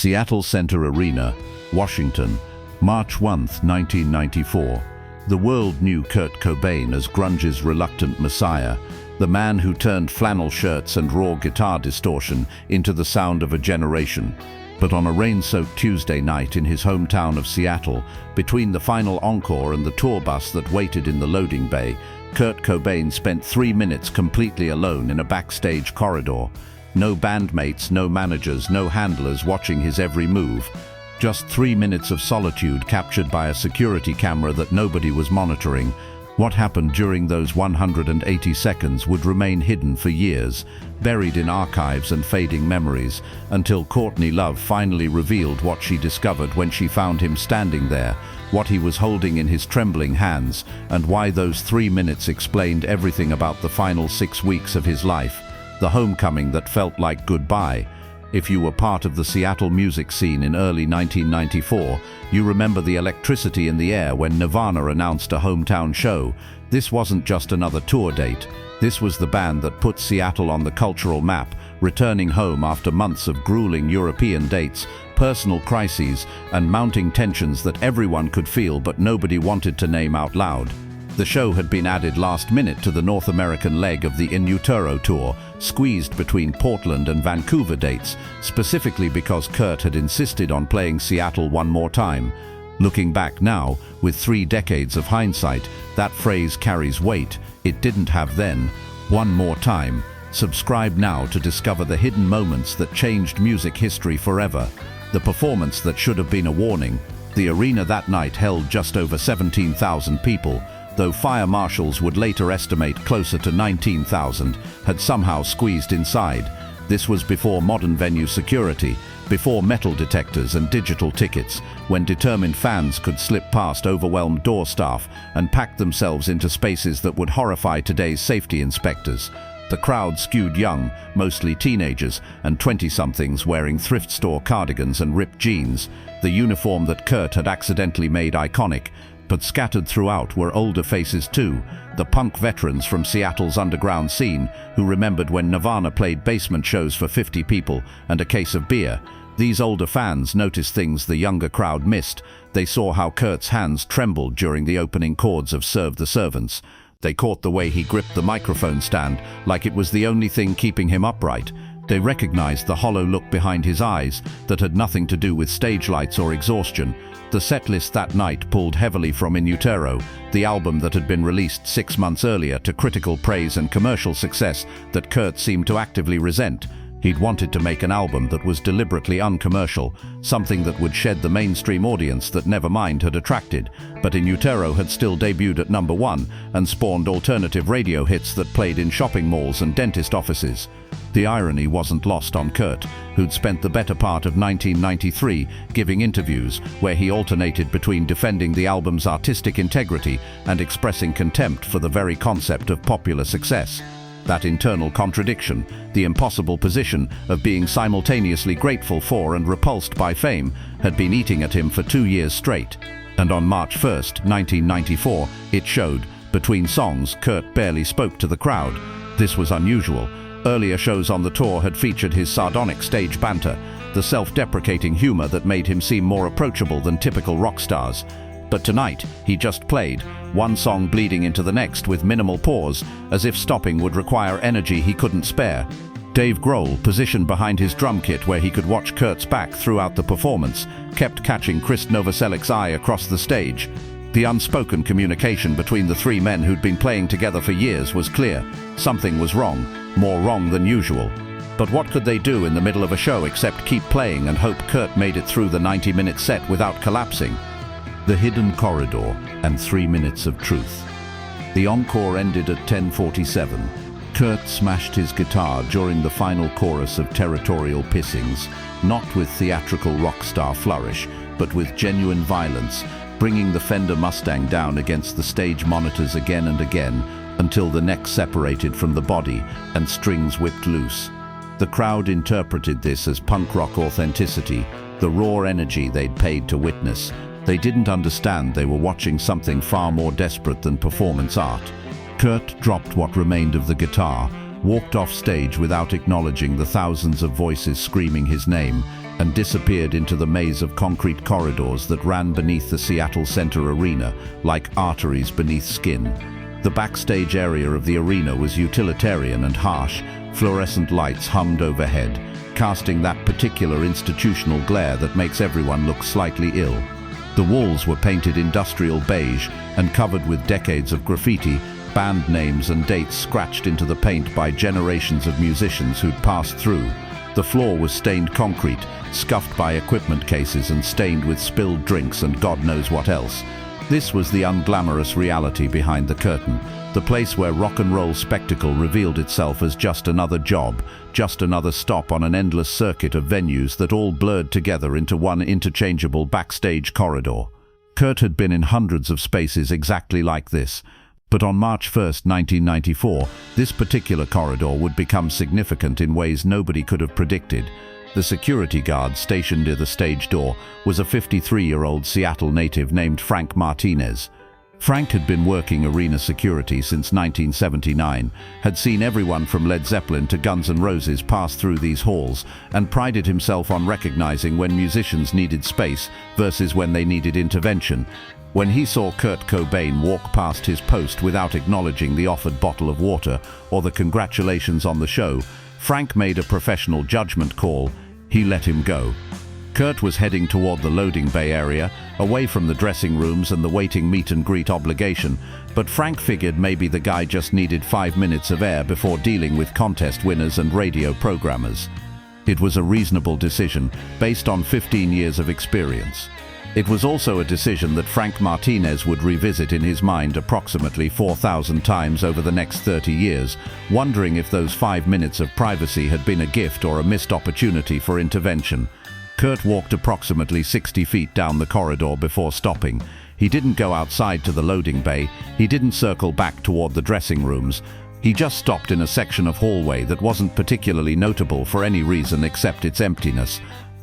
Seattle Center Arena, Washington, March 1, 1994. The world knew Kurt Cobain as grunge's reluctant messiah, the man who turned flannel shirts and raw guitar distortion into the sound of a generation. But on a rain-soaked Tuesday night in his hometown of Seattle, between the final encore and the tour bus that waited in the loading bay, Kurt Cobain spent 3 minutes completely alone in a backstage corridor. No bandmates, no managers, no handlers watching his every move. Just 3 minutes of solitude captured by a security camera that nobody was monitoring. What happened during those 180 seconds would remain hidden for years, buried in archives and fading memories, until Courtney Love finally revealed what she discovered when she found him standing there, what he was holding in his trembling hands, and why those 3 minutes explained everything about the final 6 weeks of his life, the homecoming that felt like goodbye. If you were part of the Seattle music scene in early 1994, you remember the electricity in the air when Nirvana announced a hometown show. This wasn't just another tour date. This was the band that put Seattle on the cultural map, returning home after months of grueling European dates, personal crises, and mounting tensions that everyone could feel but nobody wanted to name out loud. The show had been added last minute to the North American leg of the In Utero tour, squeezed between Portland and Vancouver dates, specifically because Kurt had insisted on playing Seattle one more time. Looking back now, with 3 decades of hindsight, that phrase carries weight. It didn't have then. One more time. Subscribe now to discover the hidden moments that changed music history forever. The performance that should have been a warning. The arena that night held just over 17,000 people, though fire marshals would later estimate closer to 19,000, had somehow squeezed inside. This was before modern venue security, before metal detectors and digital tickets, when determined fans could slip past overwhelmed door staff and pack themselves into spaces that would horrify today's safety inspectors. The crowd skewed young, mostly teenagers, and 20-somethings wearing thrift store cardigans and ripped jeans, the uniform that Kurt had accidentally made iconic. But scattered throughout were older faces too, the punk veterans from Seattle's underground scene who remembered when Nirvana played basement shows for 50 people and a case of beer. These older fans noticed things the younger crowd missed. They saw how Kurt's hands trembled during the opening chords of Serve the Servants. They caught the way he gripped the microphone stand like it was the only thing keeping him upright. They recognized the hollow look behind his eyes that had nothing to do with stage lights or exhaustion. The setlist that night pulled heavily from In Utero, the album that had been released 6 months earlier to critical praise and commercial success that Kurt seemed to actively resent. He'd wanted to make an album that was deliberately uncommercial, something that would shed the mainstream audience that Nevermind had attracted, but In Utero had still debuted at #1 and spawned alternative radio hits that played in shopping malls and dentist offices. The irony wasn't lost on Kurt, who'd spent the better part of 1993 giving interviews where he alternated between defending the album's artistic integrity and expressing contempt for the very concept of popular success. That internal contradiction, the impossible position of being simultaneously grateful for and repulsed by fame, had been eating at him for 2 years straight. And on March 1, 1994, it showed. Between songs, Kurt barely spoke to the crowd. This was unusual. Earlier shows on the tour had featured his sardonic stage banter, the self-deprecating humor that made him seem more approachable than typical rock stars. But tonight, he just played, one song bleeding into the next with minimal pause, as if stopping would require energy he couldn't spare. Dave Grohl, positioned behind his drum kit where he could watch Kurt's back throughout the performance, kept catching Chris Novoselic's eye across the stage. The unspoken communication between the 3 men who'd been playing together for years was clear. Something was wrong, more wrong than usual. But what could they do in the middle of a show except keep playing and hope Kurt made it through the 90-minute set without collapsing? The Hidden Corridor and 3 minutes of truth. The encore ended at 10:47. Kurt smashed his guitar during the final chorus of Territorial Pissings, not with theatrical rock star flourish, but with genuine violence, bringing the Fender Mustang down against the stage monitors again and again, until the neck separated from the body and strings whipped loose. The crowd interpreted this as punk rock authenticity, the raw energy they'd paid to witness. They didn't understand they were watching something far more desperate than performance art. Kurt dropped what remained of the guitar, walked off stage without acknowledging the thousands of voices screaming his name, and disappeared into the maze of concrete corridors that ran beneath the Seattle Center Arena, like arteries beneath skin. The backstage area of the arena was utilitarian and harsh. Fluorescent lights hummed overhead, casting that particular institutional glare that makes everyone look slightly ill. The walls were painted industrial beige and covered with decades of graffiti, band names and dates scratched into the paint by generations of musicians who'd passed through. The floor was stained concrete, scuffed by equipment cases and stained with spilled drinks and God knows what else. This was the unglamorous reality behind the curtain, the place where rock and roll spectacle revealed itself as just another job, just another stop on an endless circuit of venues that all blurred together into one interchangeable backstage corridor. Kurt had been in hundreds of spaces exactly like this, but on March 1st, 1994, this particular corridor would become significant in ways nobody could have predicted. The security guard stationed near the stage door was a 53-year-old Seattle native named Frank Martinez. Frank had been working arena security since 1979, had seen everyone from Led Zeppelin to Guns N' Roses pass through these halls, and prided himself on recognizing when musicians needed space versus when they needed intervention. When he saw Kurt Cobain walk past his post without acknowledging the offered bottle of water or the congratulations on the show, Frank made a professional judgment call. He let him go. Kurt was heading toward the loading bay area, away from the dressing rooms and the waiting meet and greet obligation, but Frank figured maybe the guy just needed 5 minutes of air before dealing with contest winners and radio programmers. It was a reasonable decision, based on 15 years of experience. It was also a decision that Frank Martinez would revisit in his mind approximately 4,000 times over the next 30 years, wondering if those 5 minutes of privacy had been a gift or a missed opportunity for intervention. Kurt walked approximately 60 feet down the corridor before stopping. He didn't go outside to the loading bay. He didn't circle back toward the dressing rooms. He just stopped in a section of hallway that wasn't particularly notable for any reason except its emptiness.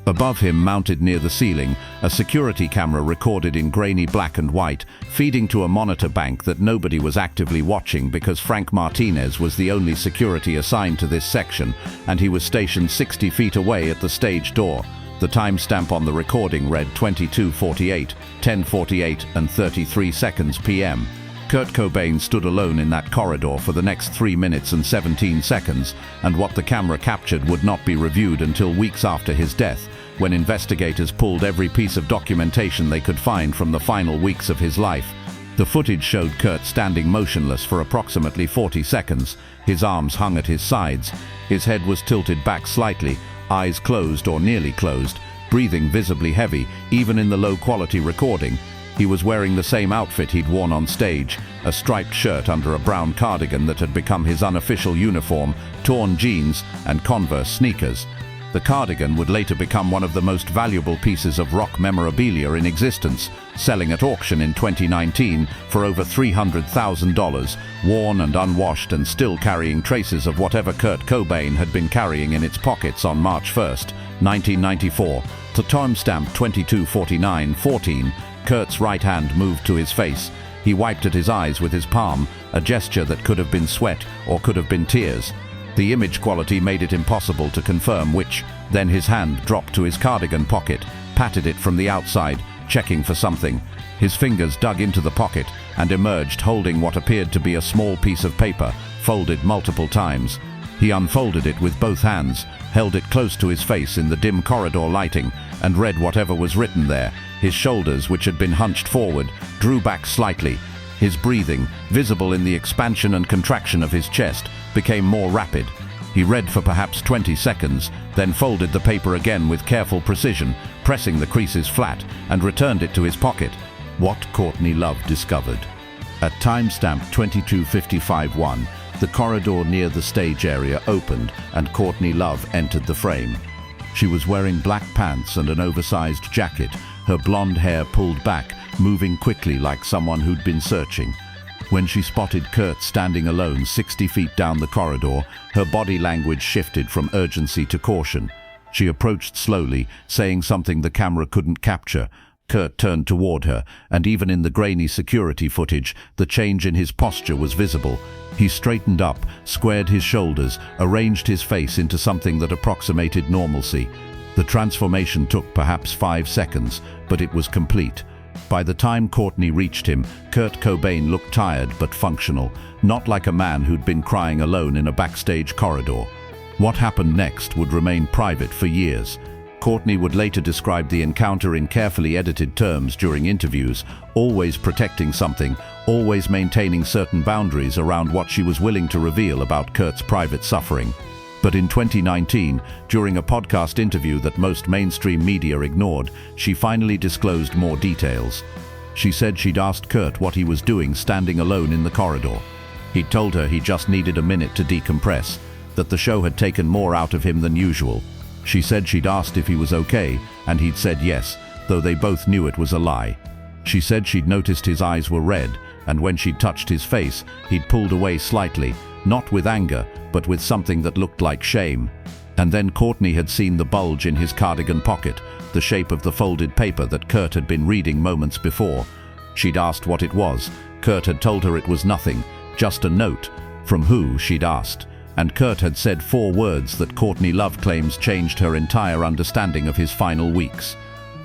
Above him, mounted near the ceiling, a security camera recorded in grainy black and white, feeding to a monitor bank that nobody was actively watching because Frank Martinez was the only security assigned to this section, and he was stationed 60 feet away at the stage door. The timestamp on the recording read 22:48, 10:48 and 33 seconds p.m. Kurt Cobain stood alone in that corridor for the next 3 minutes and 17 seconds, and what the camera captured would not be reviewed until weeks after his death, when investigators pulled every piece of documentation they could find from the final weeks of his life. The footage showed Kurt standing motionless for approximately 40 seconds. His arms hung at his sides. His head was tilted back slightly, eyes closed or nearly closed, breathing visibly heavy, even in the low-quality recording. He was wearing the same outfit he'd worn on stage, a striped shirt under a brown cardigan that had become his unofficial uniform, torn jeans, and Converse sneakers. The cardigan would later become one of the most valuable pieces of rock memorabilia in existence, selling at auction in 2019 for over $300,000, worn and unwashed and still carrying traces of whatever Kurt Cobain had been carrying in its pockets on March 1st, 1994. To timestamp 22:49:14, Kurt's right hand moved to his face. He wiped at his eyes with his palm, a gesture that could have been sweat or could have been tears. The image quality made it impossible to confirm which. Then his hand dropped to his cardigan pocket, patted it from the outside, checking for something. His fingers dug into the pocket and emerged holding what appeared to be a small piece of paper, folded multiple times. He unfolded it with both hands, held it close to his face in the dim corridor lighting, and read whatever was written there. His shoulders, which had been hunched forward, drew back slightly. His breathing, visible in the expansion and contraction of his chest, became more rapid. He read for perhaps 20 seconds, then folded the paper again with careful precision, pressing the creases flat, and returned it to his pocket. What Courtney Love discovered. At timestamp 22:55:1, the corridor near the stage area opened and Courtney Love entered the frame. She was wearing black pants and an oversized jacket, her blonde hair pulled back, moving quickly like someone who'd been searching. When she spotted Kurt standing alone 60 feet down the corridor, her body language shifted from urgency to caution. She approached slowly, saying something the camera couldn't capture. Kurt turned toward her, and even in the grainy security footage, the change in his posture was visible. He straightened up, squared his shoulders, arranged his face into something that approximated normalcy. The transformation took perhaps 5 seconds, but it was complete. By the time Courtney reached him, Kurt Cobain looked tired but functional, not like a man who'd been crying alone in a backstage corridor. What happened next would remain private for years. Courtney would later describe the encounter in carefully edited terms during interviews, always protecting something, always maintaining certain boundaries around what she was willing to reveal about Kurt's private suffering. But in 2019, during a podcast interview that most mainstream media ignored, she finally disclosed more details. She said she'd asked Kurt what he was doing standing alone in the corridor. He'd told her he just needed a minute to decompress, that the show had taken more out of him than usual. She said she'd asked if he was okay, and he'd said yes, though they both knew it was a lie. She said she'd noticed his eyes were red, and when she'd touched his face, he'd pulled away slightly, not with anger, but with something that looked like shame. And then Courtney had seen the bulge in his cardigan pocket, the shape of the folded paper that Kurt had been reading moments before. She'd asked what it was. Kurt had told her it was nothing, just a note. From who, she'd asked. And Kurt had said 4 words that Courtney Love claims changed her entire understanding of his final weeks.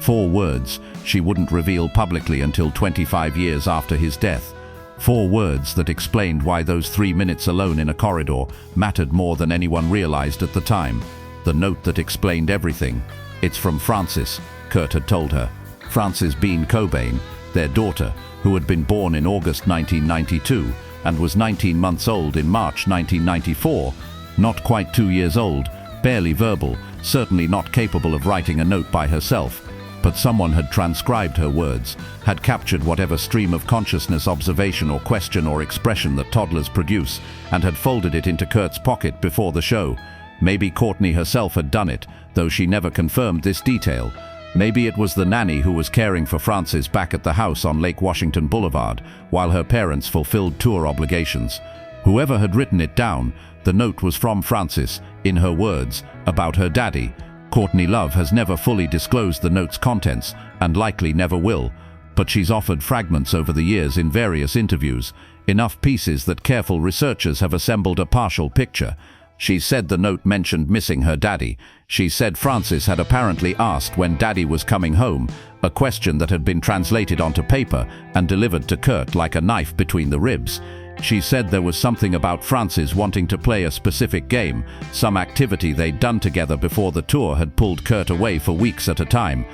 4 words she wouldn't reveal publicly until 25 years after his death. 4 words that explained why those 3 minutes alone in a corridor mattered more than anyone realized at the time. The note that explained everything. It's from Frances, Kurt had told her. Frances Bean Cobain, their daughter, who had been born in August 1992 and was 19 months old in March 1994. Not quite 2 years old, barely verbal, certainly not capable of writing a note by herself. But someone had transcribed her words, had captured whatever stream of consciousness, observation or question or expression that toddlers produce, and had folded it into Kurt's pocket before the show. Maybe Courtney herself had done it, though she never confirmed this detail. Maybe it was the nanny who was caring for Frances back at the house on Lake Washington Boulevard, while her parents fulfilled tour obligations. Whoever had written it down, the note was from Frances, in her words, about her daddy. Courtney Love has never fully disclosed the note's contents, and likely never will, but she's offered fragments over the years in various interviews, enough pieces that careful researchers have assembled a partial picture. She said the note mentioned missing her daddy. She said Frances had apparently asked when daddy was coming home, a question that had been translated onto paper and delivered to Kurt like a knife between the ribs. She said there was something about Frances wanting to play a specific game, some activity they'd done together before the tour had pulled Kurt away for weeks at a time.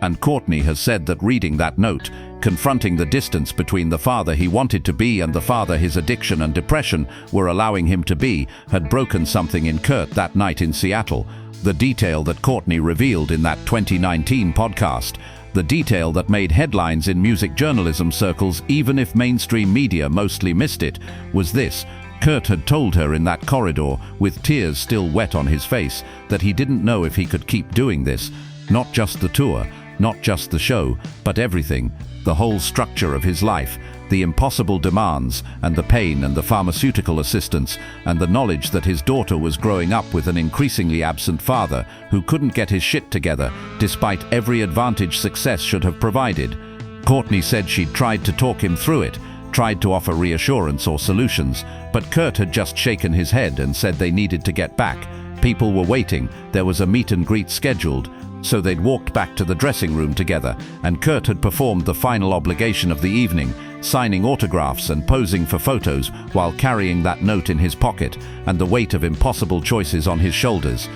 And Courtney has said that reading that note, confronting the distance between the father he wanted to be and the father his addiction and depression were allowing him to be, had broken something in Kurt that night in Seattle. The detail that Courtney revealed in that 2019 podcast, the detail that made headlines in music journalism circles even if mainstream media mostly missed it, was this. Kurt had told her in that corridor, with tears still wet on his face, that he didn't know if he could keep doing this. Not just the tour, not just the show, but everything, the whole structure of his life, the impossible demands and the pain and the pharmaceutical assistance and the knowledge that his daughter was growing up with an increasingly absent father who couldn't get his shit together despite every advantage success should have provided. Courtney said she'd tried to talk him through it, tried to offer reassurance or solutions, but Kurt had just shaken his head and said they needed to get back. People were waiting, there was a meet and greet scheduled, so they'd walked back to the dressing room together, and Kurt had performed the final obligation of the evening, signing autographs and posing for photos while carrying that note in his pocket and the weight of impossible choices on his shoulders.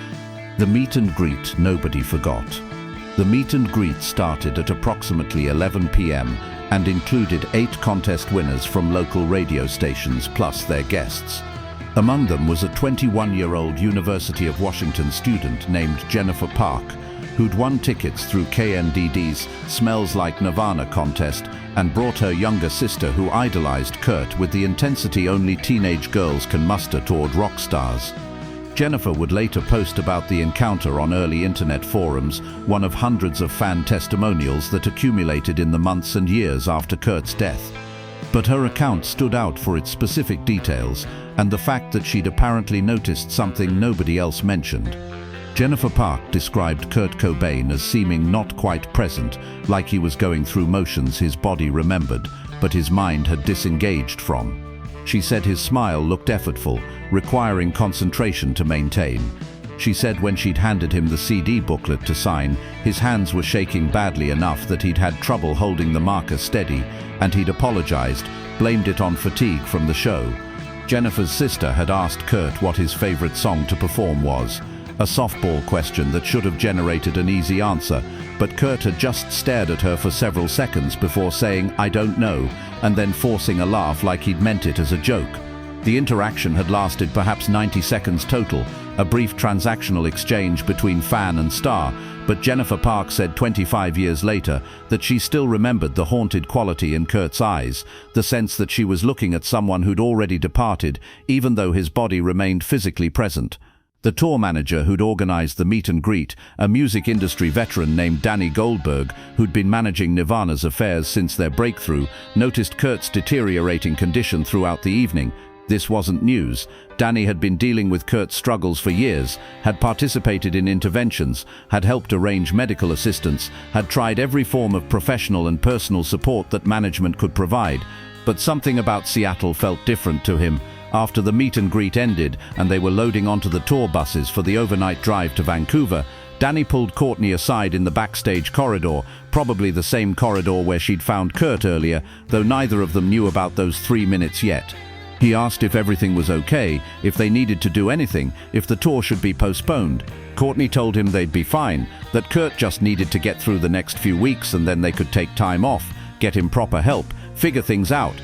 The meet and greet nobody forgot. The meet and greet started at approximately 11 p.m. and included 8 contest winners from local radio stations plus their guests. Among them was a 21-year-old University of Washington student named Jennifer Park, who'd won tickets through KNDD's Smells Like Nirvana contest and brought her younger sister who idolized Kurt with the intensity only teenage girls can muster toward rock stars. Jennifer would later post about the encounter on early internet forums, one of hundreds of fan testimonials that accumulated in the months and years after Kurt's death. But her account stood out for its specific details and the fact that she'd apparently noticed something nobody else mentioned. Jennifer Park described Kurt Cobain as seeming not quite present, like he was going through motions his body remembered, but his mind had disengaged from. She said his smile looked effortful, requiring concentration to maintain. She said when she'd handed him the CD booklet to sign, his hands were shaking badly enough that he'd had trouble holding the marker steady, and he'd apologized, blamed it on fatigue from the show. Jennifer's sister had asked Kurt what his favorite song to perform was. A softball question that should have generated an easy answer, but Kurt had just stared at her for several seconds before saying, "I don't know," and then forcing a laugh like he'd meant it as a joke. The interaction had lasted perhaps 90 seconds total, a brief transactional exchange between fan and star, but Jennifer Park said 25 years later that she still remembered the haunted quality in Kurt's eyes, the sense that she was looking at someone who'd already departed, even though his body remained physically present. The tour manager who'd organized the meet and greet, a music industry veteran named Danny Goldberg, who'd been managing Nirvana's affairs since their breakthrough, noticed Kurt's deteriorating condition throughout the evening. This wasn't news. Danny had been dealing with Kurt's struggles for years, had participated in interventions, had helped arrange medical assistance, had tried every form of professional and personal support that management could provide. But something about Seattle felt different to him. After the meet and greet ended and they were loading onto the tour buses for the overnight drive to Vancouver, Danny pulled Courtney aside in the backstage corridor, probably the same corridor where she'd found Kurt earlier, though neither of them knew about those 3 minutes yet. He asked if everything was okay, if they needed to do anything, if the tour should be postponed. Courtney told him they'd be fine, that Kurt just needed to get through the next few weeks and then they could take time off, get him proper help, figure things out.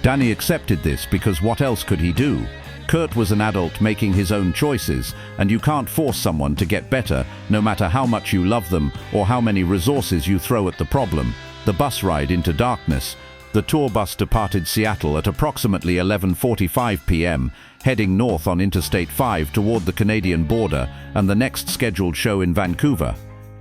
Danny accepted this because what else could he do? Kurt was an adult making his own choices, and you can't force someone to get better, no matter how much you love them or how many resources you throw at the problem. The bus ride into darkness. The tour bus departed Seattle at approximately 11:45 p.m., heading north on Interstate 5 toward the Canadian border and the next scheduled show in Vancouver.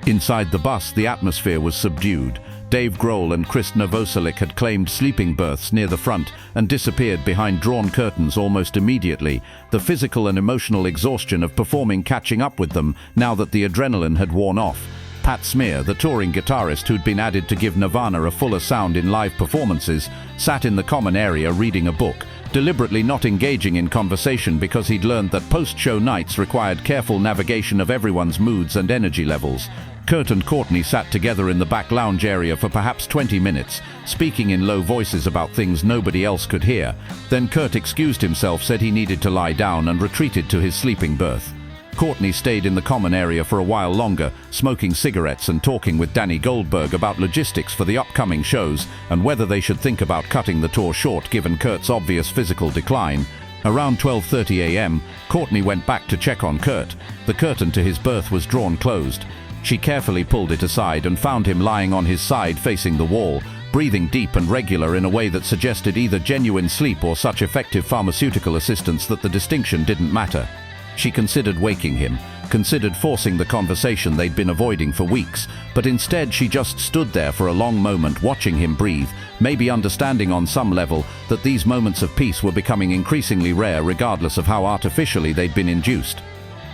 Inside the bus, the atmosphere was subdued. Dave Grohl and Chris Novoselic had claimed sleeping berths near the front and disappeared behind drawn curtains almost immediately, the physical and emotional exhaustion of performing catching up with them now that the adrenaline had worn off. Pat Smear, the touring guitarist who'd been added to give Nirvana a fuller sound in live performances, sat in the common area reading a book, deliberately not engaging in conversation because he'd learned that post-show nights required careful navigation of everyone's moods and energy levels. Kurt and Courtney sat together in the back lounge area for perhaps 20 minutes, speaking in low voices about things nobody else could hear. Then Kurt excused himself, said he needed to lie down, and retreated to his sleeping berth. Courtney stayed in the common area for a while longer, smoking cigarettes and talking with Danny Goldberg about logistics for the upcoming shows and whether they should think about cutting the tour short given Kurt's obvious physical decline. Around 12:30 a.m., Courtney went back to check on Kurt. The curtain to his berth was drawn closed. She carefully pulled it aside and found him lying on his side facing the wall, breathing deep and regular in a way that suggested either genuine sleep or such effective pharmaceutical assistance that the distinction didn't matter. She considered waking him, considered forcing the conversation they'd been avoiding for weeks, but instead she just stood there for a long moment watching him breathe, maybe understanding on some level that these moments of peace were becoming increasingly rare regardless of how artificially they'd been induced.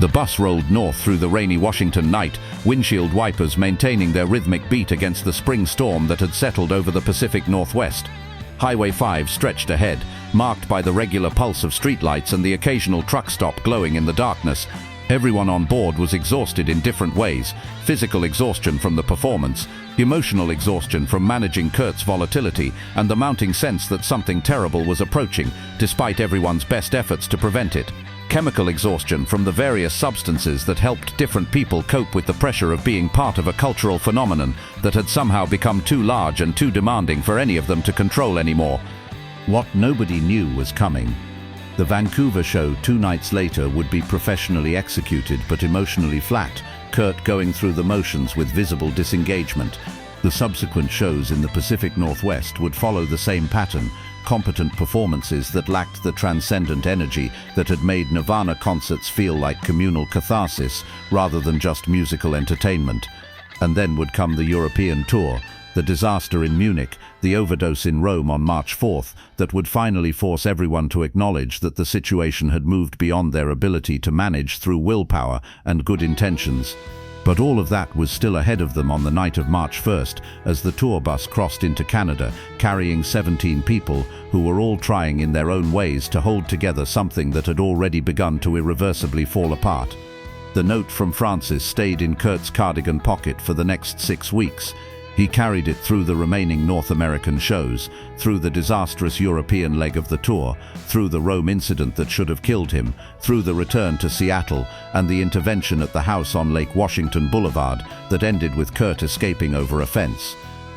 The bus rolled north through the rainy Washington night, windshield wipers maintaining their rhythmic beat against the spring storm that had settled over the Pacific Northwest. Highway 5 stretched ahead, marked by the regular pulse of streetlights and the occasional truck stop glowing in the darkness. Everyone on board was exhausted in different ways: physical exhaustion from the performance, emotional exhaustion from managing Kurt's volatility, and the mounting sense that something terrible was approaching, despite everyone's best efforts to prevent it. Chemical exhaustion from the various substances that helped different people cope with the pressure of being part of a cultural phenomenon that had somehow become too large and too demanding for any of them to control anymore. What nobody knew was coming. The Vancouver show 2 nights later would be professionally executed but emotionally flat, Kurt going through the motions with visible disengagement. The subsequent shows in the Pacific Northwest would follow the same pattern: competent performances that lacked the transcendent energy that had made Nirvana concerts feel like communal catharsis rather than just musical entertainment. And then would come the European tour, the disaster in Munich, the overdose in Rome on March 4th, that would finally force everyone to acknowledge that the situation had moved beyond their ability to manage through willpower and good intentions. But all of that was still ahead of them on the night of March 1st as the tour bus crossed into Canada, carrying 17 people who were all trying in their own ways to hold together something that had already begun to irreversibly fall apart. The note from Francis stayed in Kurt's cardigan pocket for the next 6 weeks. He carried it through the remaining North American shows, through the disastrous European leg of the tour, through the Rome incident that should have killed him, through the return to Seattle, and the intervention at the house on Lake Washington Boulevard that ended with Kurt escaping over a fence.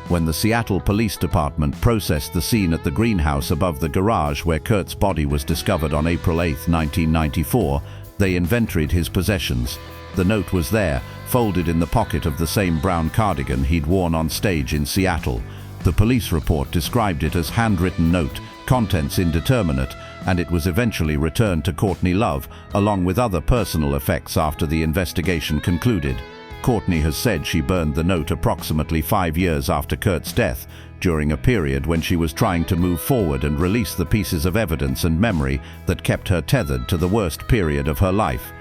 When the Seattle Police Department processed the scene at the greenhouse above the garage where Kurt's body was discovered on April 8, 1994, they inventoried his possessions. The note was there, folded in the pocket of the same brown cardigan he'd worn on stage in Seattle. The police report described it as handwritten note, contents indeterminate, and it was eventually returned to Courtney Love, along with other personal effects after the investigation concluded. Courtney has said she burned the note approximately 5 years after Kurt's death, during a period when she was trying to move forward and release the pieces of evidence and memory that kept her tethered to the worst period of her life.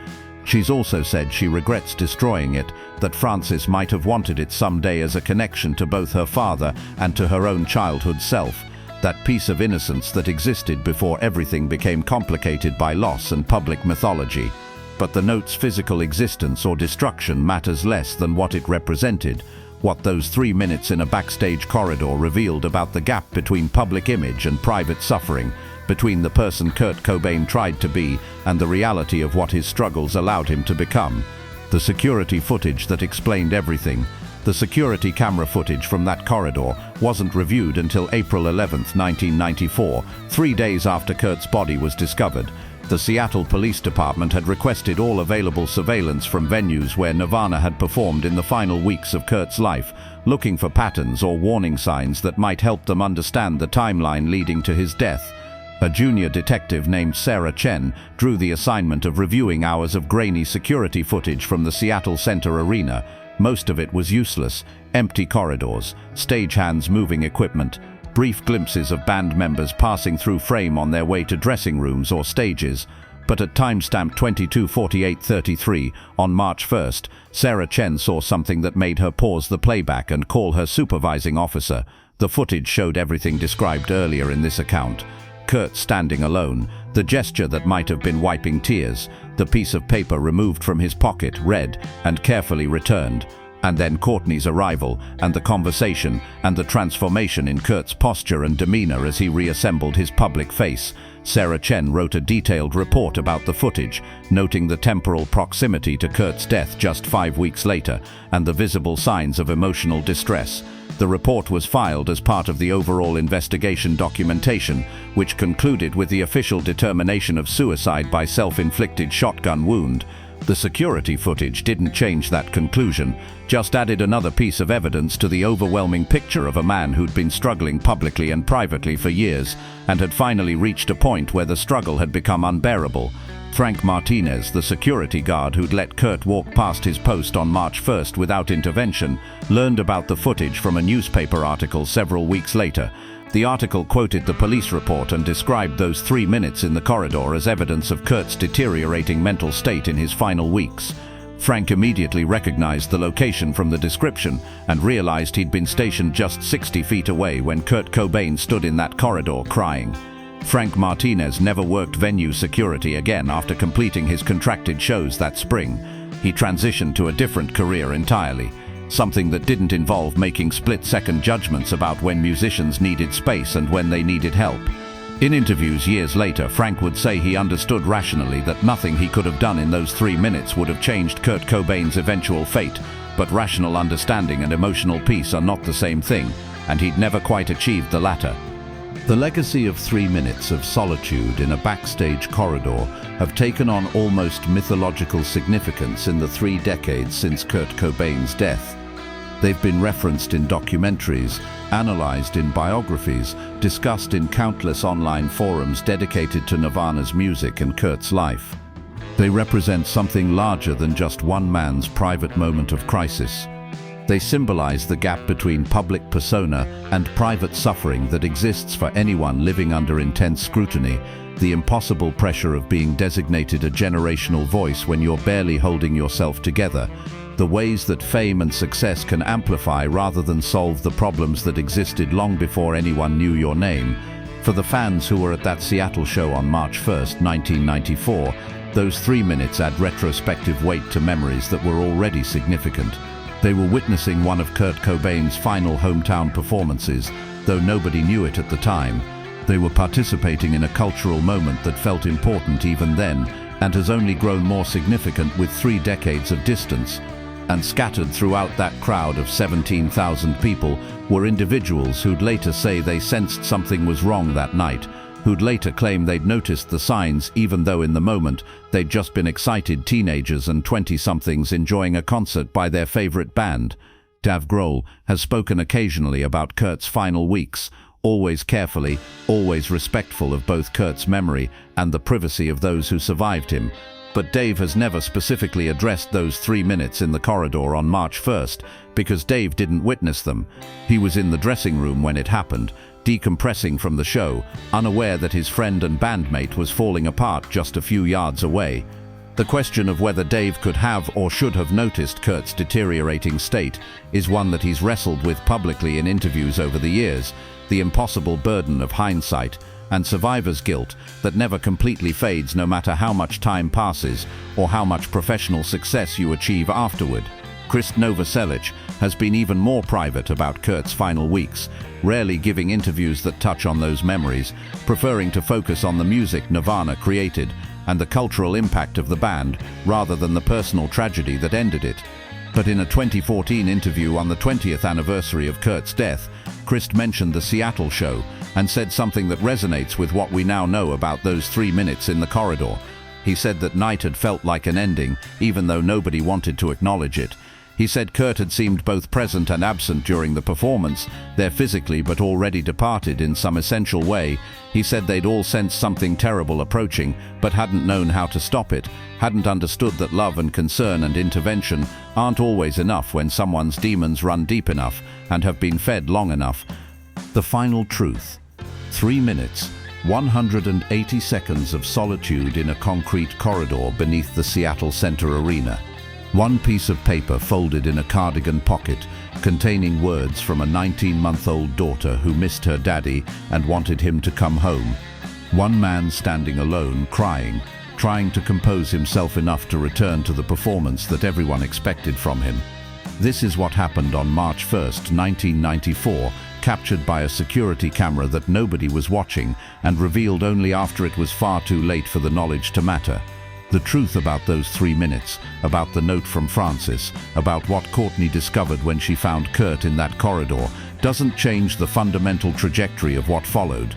She's also said she regrets destroying it, that Francis might have wanted it someday as a connection to both her father and to her own childhood self, that piece of innocence that existed before everything became complicated by loss and public mythology. But the note's physical existence or destruction matters less than what it represented, what those 3 minutes in a backstage corridor revealed about the gap between public image and private suffering, between the person Kurt Cobain tried to be and the reality of what his struggles allowed him to become. The security footage that explained everything, the security camera footage from that corridor, wasn't reviewed until April 11, 1994, 3 days after Kurt's body was discovered. The Seattle Police Department had requested all available surveillance from venues where Nirvana had performed in the final weeks of Kurt's life, looking for patterns or warning signs that might help them understand the timeline leading to his death. A junior detective named Sarah Chen drew the assignment of reviewing hours of grainy security footage from the Seattle Center Arena. Most of it was useless: empty corridors, stagehands moving equipment, brief glimpses of band members passing through frame on their way to dressing rooms or stages. But at timestamp 22:48:33, on March 1st, Sarah Chen saw something that made her pause the playback and call her supervising officer. The footage showed everything described earlier in this account. Kurt standing alone, the gesture that might have been wiping tears, the piece of paper removed from his pocket, read, and carefully returned. And then Courtney's arrival, and the conversation, and the transformation in Kurt's posture and demeanor as he reassembled his public face. Sarah Chen wrote a detailed report about the footage, noting the temporal proximity to Kurt's death just 5 weeks later, and the visible signs of emotional distress. The report was filed as part of the overall investigation documentation, which concluded with the official determination of suicide by self-inflicted shotgun wound. The security footage didn't change that conclusion, just added another piece of evidence to the overwhelming picture of a man who'd been struggling publicly and privately for years, and had finally reached a point where the struggle had become unbearable. Frank Martinez, the security guard who'd let Kurt walk past his post on March 1st without intervention, learned about the footage from a newspaper article several weeks later. The article quoted the police report and described those 3 minutes in the corridor as evidence of Kurt's deteriorating mental state in his final weeks. Frank immediately recognized the location from the description and realized he'd been stationed just 60 feet away when Kurt Cobain stood in that corridor crying. Frank Martinez never worked venue security again after completing his contracted shows that spring. He transitioned to a different career entirely, something that didn't involve making split-second judgments about when musicians needed space and when they needed help. In interviews years later, Frank would say he understood rationally that nothing he could have done in those 3 minutes would have changed Kurt Cobain's eventual fate, but rational understanding and emotional peace are not the same thing, and he'd never quite achieved the latter. The legacy of 3 minutes of solitude in a backstage corridor have taken on almost mythological significance in the 3 decades since Kurt Cobain's death. They've been referenced in documentaries, analyzed in biographies, discussed in countless online forums dedicated to Nirvana's music and Kurt's life. They represent something larger than just one man's private moment of crisis. They symbolize the gap between public persona and private suffering that exists for anyone living under intense scrutiny, the impossible pressure of being designated a generational voice when you're barely holding yourself together, the ways that fame and success can amplify rather than solve the problems that existed long before anyone knew your name. For the fans who were at that Seattle show on March 1st, 1994, Those 3 minutes add retrospective weight to memories that were already significant. They were witnessing one of Kurt Cobain's final hometown performances, though nobody knew it at the time. They were participating in a cultural moment that felt important even then, and has only grown more significant with 3 decades of distance. And scattered throughout that crowd of 17,000 people were individuals who'd later say they sensed something was wrong that night, who'd later claim they'd noticed the signs even though in the moment they'd just been excited teenagers and 20-somethings enjoying a concert by their favorite band. Dave Grohl has spoken occasionally about Kurt's final weeks, always carefully, always respectful of both Kurt's memory and the privacy of those who survived him. But Dave has never specifically addressed those 3 minutes in the corridor on March 1st, because Dave didn't witness them. He was in the dressing room when it happened, decompressing from the show, unaware that his friend and bandmate was falling apart just a few yards away. The question of whether Dave could have or should have noticed Kurt's deteriorating state is one that he's wrestled with publicly in interviews over the years, the impossible burden of hindsight and survivor's guilt that never completely fades no matter how much time passes or how much professional success you achieve afterward. Krist Novoselic has been even more private about Kurt's final weeks, rarely giving interviews that touch on those memories, preferring to focus on the music Nirvana created and the cultural impact of the band rather than the personal tragedy that ended it. But in a 2014 interview on the 20th anniversary of Kurt's death, Krist mentioned the Seattle show and said something that resonates with what we now know about those 3 minutes in the corridor. He said that night had felt like an ending, even though nobody wanted to acknowledge it. He said Kurt had seemed both present and absent during the performance, there physically but already departed in some essential way. He said they'd all sensed something terrible approaching, but hadn't known how to stop it, hadn't understood that love and concern and intervention aren't always enough when someone's demons run deep enough and have been fed long enough. The final truth. 3 minutes, 180 seconds of solitude in a concrete corridor beneath the Seattle Center Arena. One piece of paper folded in a cardigan pocket, containing words from a 19-month-old daughter who missed her daddy and wanted him to come home. One man standing alone, crying, trying to compose himself enough to return to the performance that everyone expected from him. This is what happened on March 1st, 1994, captured by a security camera that nobody was watching and revealed only after it was far too late for the knowledge to matter. The truth about those 3 minutes, about the note from Francis, about what Courtney discovered when she found Kurt in that corridor, doesn't change the fundamental trajectory of what followed.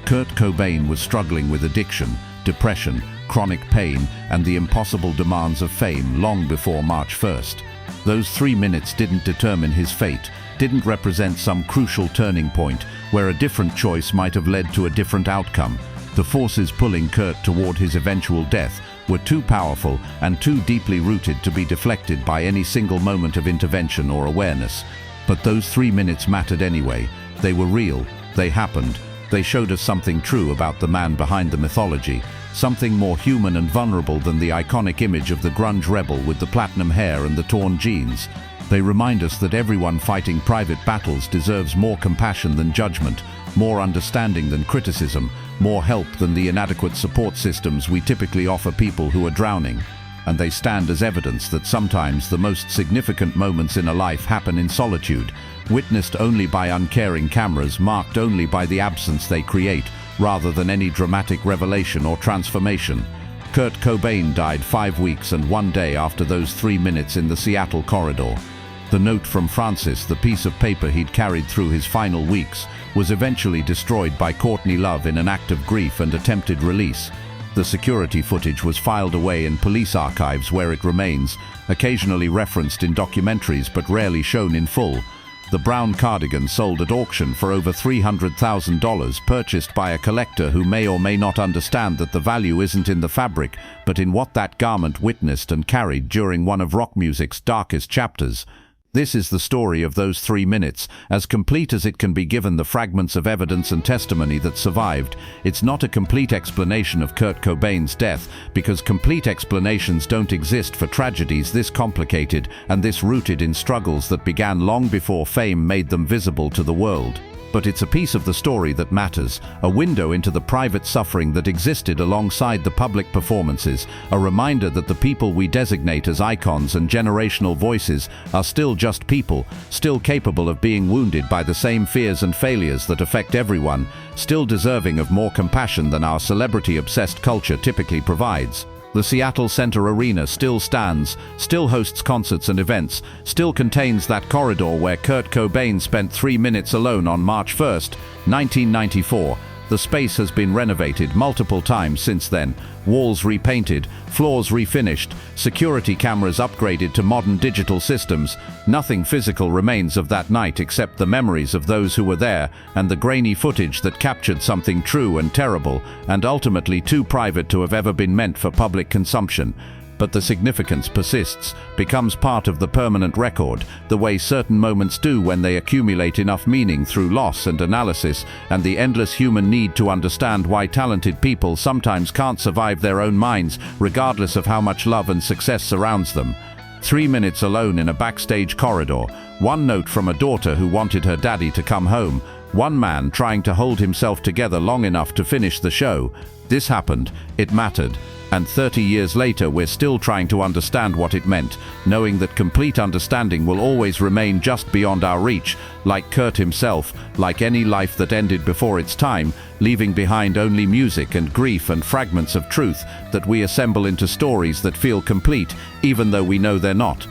Kurt Cobain was struggling with addiction, depression, chronic pain, and the impossible demands of fame long before March 1st. Those 3 minutes didn't determine his fate, didn't represent some crucial turning point where a different choice might have led to a different outcome. The forces pulling Kurt toward his eventual death were too powerful and too deeply rooted to be deflected by any single moment of intervention or awareness. But those 3 minutes mattered anyway. They were real, they happened, they showed us something true about the man behind the mythology, something more human and vulnerable than the iconic image of the grunge rebel with the platinum hair and the torn jeans. They remind us that everyone fighting private battles deserves more compassion than judgment, more understanding than criticism, more help than the inadequate support systems we typically offer people who are drowning. And they stand as evidence that sometimes the most significant moments in a life happen in solitude, witnessed only by uncaring cameras, marked only by the absence they create, rather than any dramatic revelation or transformation. Kurt Cobain died 5 weeks and 1 day after those 3 minutes in the Seattle corridor. The note from Francis, the piece of paper he'd carried through his final weeks, was eventually destroyed by Courtney Love in an act of grief and attempted release. The security footage was filed away in police archives where it remains, occasionally referenced in documentaries but rarely shown in full. The brown cardigan sold at auction for over $300,000, purchased by a collector who may or may not understand that the value isn't in the fabric, but in what that garment witnessed and carried during one of rock music's darkest chapters. This is the story of those 3 minutes, as complete as it can be given the fragments of evidence and testimony that survived. It's not a complete explanation of Kurt Cobain's death, because complete explanations don't exist for tragedies this complicated and this rooted in struggles that began long before fame made them visible to the world. but it's a piece of the story that matters, a window into the private suffering that existed alongside the public performances, a reminder that the people we designate as icons and generational voices are still just people, still capable of being wounded by the same fears and failures that affect everyone, still deserving of more compassion than our celebrity-obsessed culture typically provides. The Seattle Center Arena still stands, still hosts concerts and events, still contains that corridor where Kurt Cobain spent 3 minutes alone on March 1st, 1994. The space has been renovated multiple times since then, walls repainted, floors refinished, security cameras upgraded to modern digital systems. Nothing physical remains of that night except the memories of those who were there and the grainy footage that captured something true and terrible, and ultimately too private to have ever been meant for public consumption. But the significance persists, becomes part of the permanent record, the way certain moments do when they accumulate enough meaning through loss and analysis, and the endless human need to understand why talented people sometimes can't survive their own minds, regardless of how much love and success surrounds them. 3 minutes alone in a backstage corridor, one note from a daughter who wanted her daddy to come home, one man trying to hold himself together long enough to finish the show. This happened, it mattered. And 30 years later, we're still trying to understand what it meant, knowing that complete understanding will always remain just beyond our reach, like Kurt himself, like any life that ended before its time, leaving behind only music and grief and fragments of truth that we assemble into stories that feel complete, even though we know they're not.